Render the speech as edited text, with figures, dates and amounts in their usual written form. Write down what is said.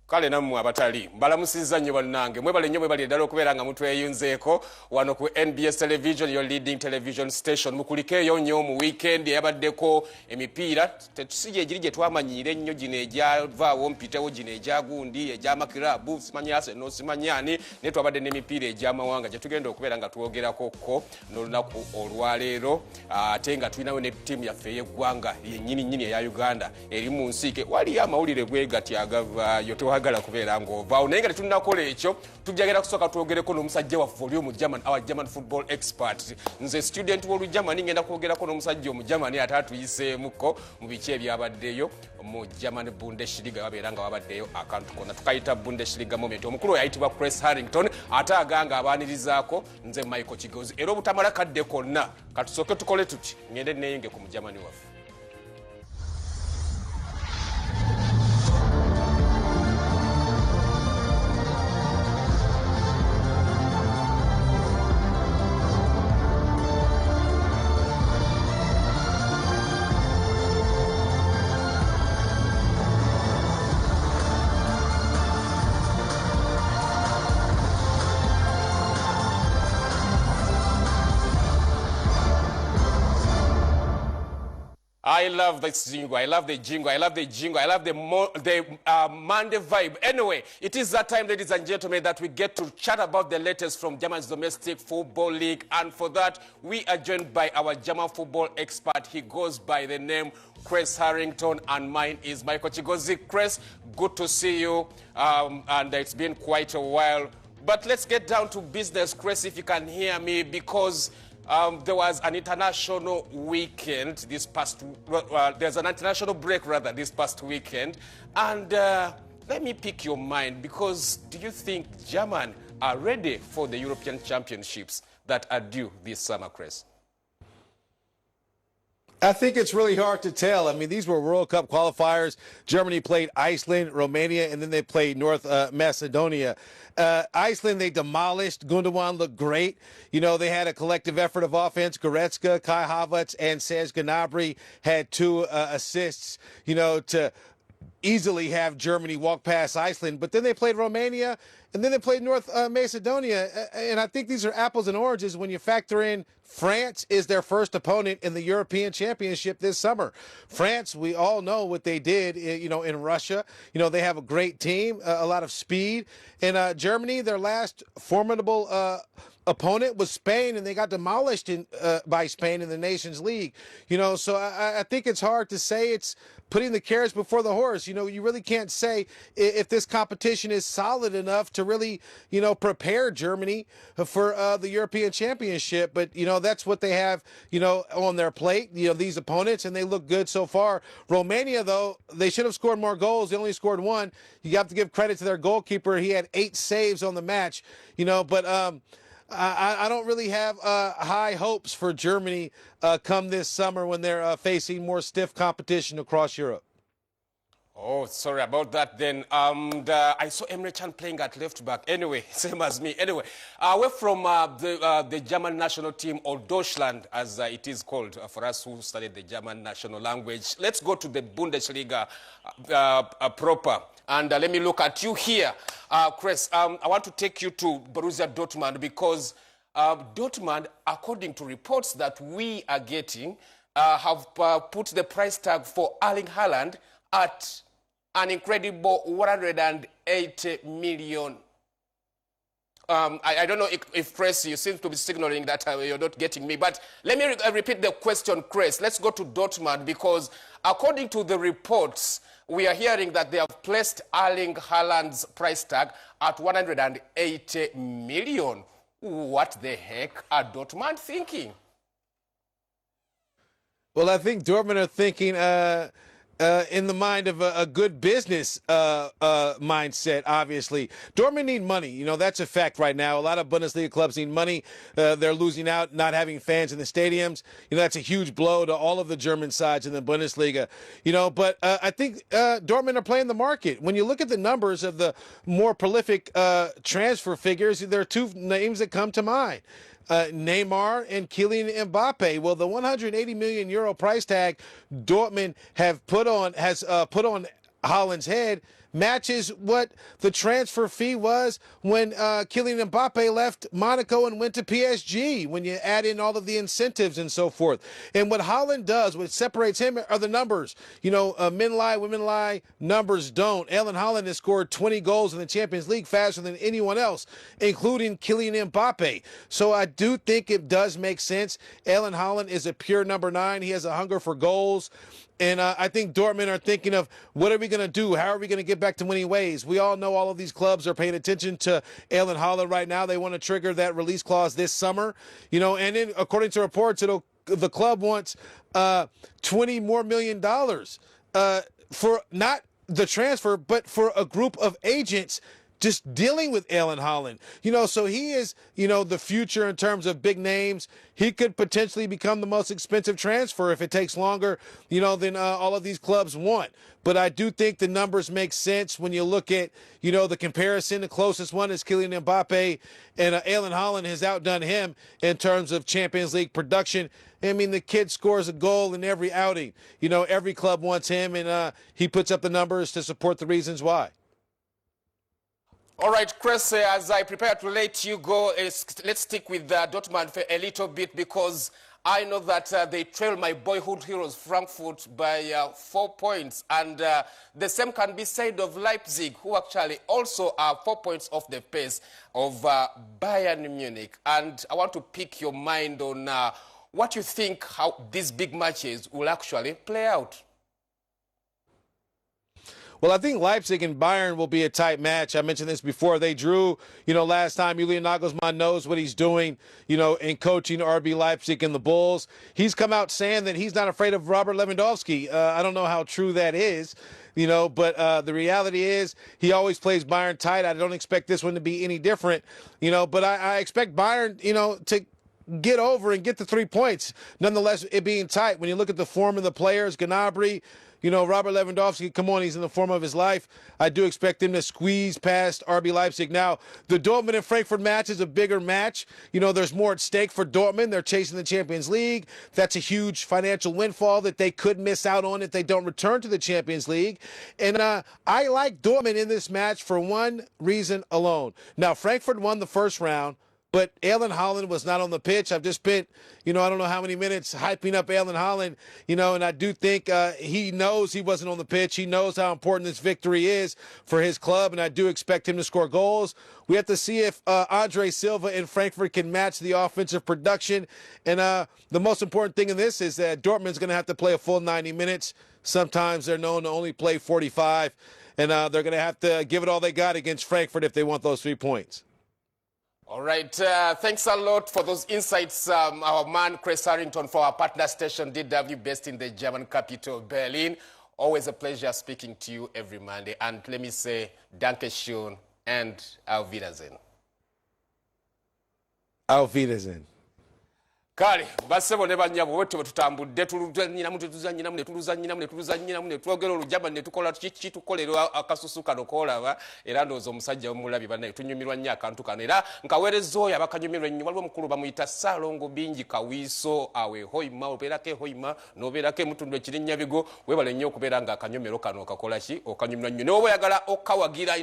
Kale nammwe abatali mbalamusizza nnyo bannange mwebale nnyo mwebale ddala okubeera nga mutweyunzeeko wano ku NBS television, your leading television station. Mukulikeeyo nnyo mu weekend eyabaddeko emipiira tetusije egiri gye twamanyire ennyo gino egyavaawo mpitewo gino egyagundi egy'amakirabu simanyi Arsenal simanyani naye twabadde n'emipiira egy'amawanga gye tugenda okubeera nga twogerakokko n'olunaku olwaleero ate nga tulinayo ne ttiimu yaffe ey'eggwanga yennyini eya Uganda eri mu nsiike waliyo amawulire bwe gati agavaayo agala kubeera ng'ovaawo naye nga tetunnakola ekyo tujjagala kusooka twogereko n'omusajja waffe oli omugerman, our German football expert. Nze student w'Olugermani ngenda kwogerako n'omusajja omugermani ate atuyiseemuko mu biki ebyabaddeyo mu German Bundesliga babeera nga wabaddeyo akantu konna tukayita Bundesliga moment. Omukulu oyo ayitibwa Kres Harrington ate aganga abaanirizaako nze Michael Kigozi era obutamala kadde konna katusooke tukole tuti ngende neeyinge ku mugermani waffe. I love this jingle. I love the jingle. I love the jingle. I love the Monday vibe. Anyway, it is that time, ladies and gentlemen, that we get to chat about the latest from German's domestic football league. And for that, we are joined by our German football expert. He goes by the name Kres Harrington, and mine is Michael Chigozi. Kres, good to see you. And it's been quite a while. But let's get down to business, Kres, if you can hear me, because there was an international weekend this past, there's an international break rather this past weekend. And let me pick your mind, because do you think Germany are ready for the European Championships that are due this summer, Kres? I think it's really hard to tell. I mean, these were World Cup qualifiers. Germany played Iceland, Romania, and then they played North Macedonia. Iceland, they demolished. Gundogan looked great. You know, they had a collective effort of offense. Goretzka, Kai Havertz, and Serge Gnabry had 2 assists, you know, to easily have Germany walk past Iceland. But then they played Romania, and then they played North Macedonia. And I think these are apples and oranges when you factor in France is their first opponent in the European Championship this summer. France, we all know what they did, you know, in Russia. You know, they have a great team, a lot of speed. And Germany, their last formidable opponent was Spain, and they got demolished by Spain in the Nations League. You know, so I think it's hard to say. It's putting the carrots before the horse. You know, you really can't say if this competition is solid enough to really, you know, prepare Germany for the European Championship. But, you know, that's what they have, you know, on their plate, you know, these opponents, and they look good so far. Romania, though, they should have scored more goals. They only scored 1. You have to give credit to their goalkeeper. He had 8 saves on the match, you know, but I don't really have high hopes for Germany come this summer when they're facing more stiff competition across Europe. Oh, sorry about that then. I saw Emre Can playing at left back. Anyway, same as me. Anyway, we're from the German national team, or Deutschland, as it is called for us who studied the German national language. Let's go to the Bundesliga proper. And let me look at you here, Kres. I want to take you to Borussia Dortmund, because Dortmund, according to reports that we are getting, have put the price tag for Erling Haaland at an incredible 180 million. I don't know if Kres, you seem to be signaling that you're not getting me, but let me repeat the question, Kres. Let's go to Dortmund, because according to the reports, we are hearing that they have placed Erling Haaland's price tag at 180 million. What the heck are Dortmund thinking? Well, I think Dortmund are thinking in the mind of a good business mindset, obviously. Dortmund need money. You know, that's a fact right now. A lot of Bundesliga clubs need money. They're losing out, not having fans in the stadiums. You know, that's a huge blow to all of the German sides in the Bundesliga. You know, but I think Dortmund are playing the market. When you look at the numbers of the more prolific transfer figures, there are 2 names that come to mind. Neymar and Kylian Mbappe. Well, the 180 million euro price tag Dortmund has put on Haaland's head matches what the transfer fee was when Kylian Mbappe left Monaco and went to PSG, when you add in all of the incentives and so forth. And what Haaland does, what separates him, are the numbers. You know, men lie, women lie, numbers don't. Erling Haaland has scored 20 goals in the Champions League faster than anyone else, including Kylian Mbappe. So I do think it does make sense. Erling Haaland is a pure number 9. He has a hunger for goals. And I think Dortmund are thinking of, what are we going to do? How are we going to get back to winning ways? We all know all of these clubs are paying attention to Erling Haaland right now. They want to trigger that release clause this summer. You know, and then according to reports, the club wants $20 more million for not the transfer, but for a group of agents just dealing with Erling Haaland. You know, so he is, you know, the future in terms of big names. He could potentially become the most expensive transfer if it takes longer, you know, than all of these clubs want. But I do think the numbers make sense when you look at, you know, the comparison. The closest one is Kylian Mbappe, and Erling Haaland has outdone him in terms of Champions League production. I mean, the kid scores a goal in every outing. You know, every club wants him, and he puts up the numbers to support the reasons why. All right, Kres, as I prepare to let you go, let's stick with Dortmund for a little bit, because I know that they trail my boyhood heroes Frankfurt by 4 points. And the same can be said of Leipzig, who actually also are 4 points off the pace of Bayern Munich. And I want to pick your mind on what you think how these big matches will actually play out. Well, I think Leipzig and Bayern will be a tight match. I mentioned this before. They drew, you know, last time. Julian Nagelsmann knows what he's doing, you know, in coaching RB Leipzig and the Bulls. He's come out saying that he's not afraid of Robert Lewandowski. I don't know how true that is, you know, but the reality is he always plays Bayern tight. I don't expect this one to be any different, you know, but I expect Bayern, you know, to get over and get the 3 points. Nonetheless, it being tight. When you look at the form of the players, Gnabry, you know, Robert Lewandowski, come on, he's in the form of his life. I do expect him to squeeze past RB Leipzig. Now, the Dortmund and Frankfurt match is a bigger match. You know, there's more at stake for Dortmund. They're chasing the Champions League. That's a huge financial windfall that they could miss out on if they don't return to the Champions League. And I like Dortmund in this match for one reason alone. Now, Frankfurt won the first round, but Erling Haaland was not on the pitch. I've just spent, you know, I don't know how many minutes hyping up Erling Haaland, you know, and I do think he knows he wasn't on the pitch. He knows how important this victory is for his club, and I do expect him to score goals. We have to see if Andre Silva in Frankfurt can match the offensive production. And the most important thing in this is that Dortmund's going to have to play a full 90 minutes. Sometimes they're known to only play 45, and they're going to have to give it all they got against Frankfurt if they want those 3 points. All right, thanks a lot for those insights, our man Kres Harrington for our partner station DW, based in the German capital, Berlin. Always a pleasure speaking to you every Monday. And let me say, danke schön and auf Wiedersehen. Auf Wiedersehen. Kale, basebo ne banyabo wetu tutambudde tuluzanyinamu tetuzanyinamu ne tuluzanyinamu ne twogera olujaba ne tukola kitukolera akasusu kano kolaba era ndozo omusajja omulabi banaye tunyumirwa nnyo akantu kano era nkaweereza oyo abakanyumirwa nnyo waliwo mukulu bamuyita Salongo Bingi Kawiiso awe hoima obeerako hoima n'obeerako emutundu ekirinnya bigo webale nnyo okubeera nga akanyumiro kano okakola ki okanyumirwa nnyo n'oba oyagala okawagira